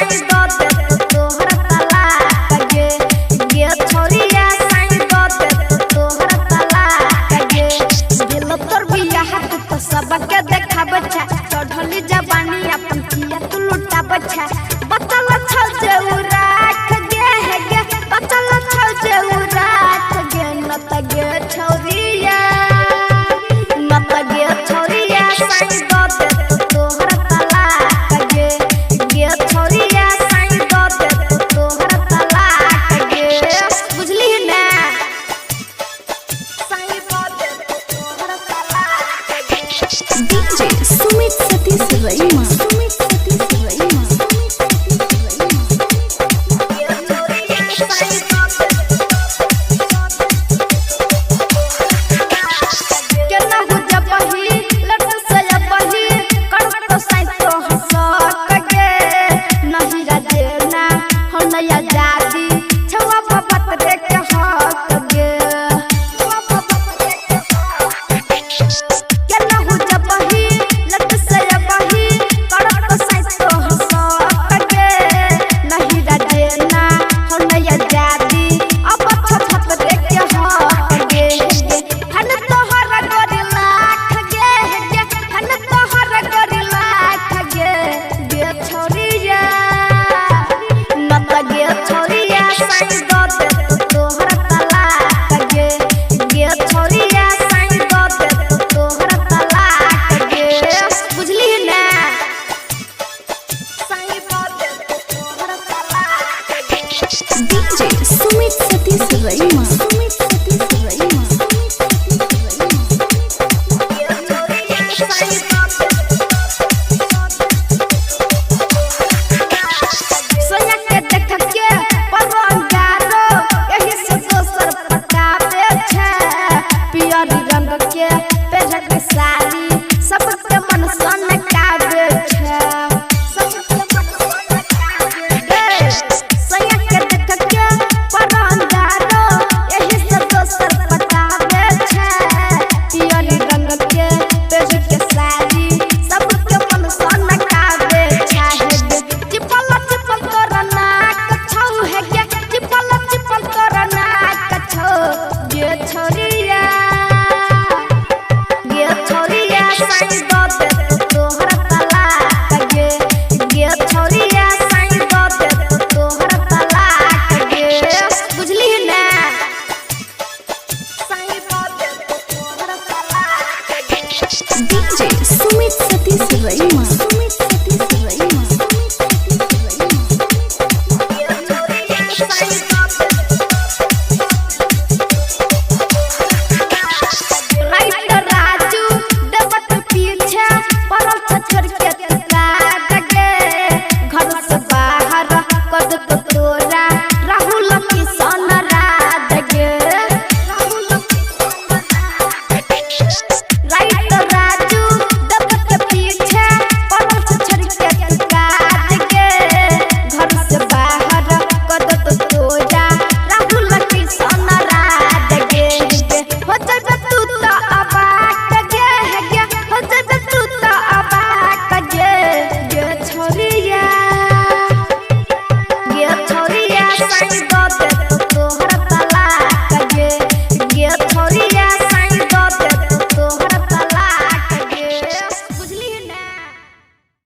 साईं दो दे तोहर तलाक गे गे छोरिया साईं दो दे तोहर तलाक गे दिल तोर बियाह तो सबके देखा बच्चा चढ़ली जवानी अपन किया तू लुटा बच्चा बतल छल जे राख गे हे गे बतल छल जे राख गे नत गे छोरिया साईं दो दे तोहर तलाक गे गे छोरिया साईं दो दे तोहर तलाक गे बुझली ना साईं दो दे तोहर तलाक गे डीजे सुमित सतीश रईमा डीजे सुमित सतीश रईमा सोया के देख के परंगारो एही से दोसर पटावे छे पियर रंग के पेहक साड़ी सबके मन सन कावे छे साईं दो दे तोहर तलाक गे गे छोरिया साईं दो दे तोहर तलाक गे बुझली ना साईं दो दे तोहर तलाक गे डीजे सुमित सतीश रईमा।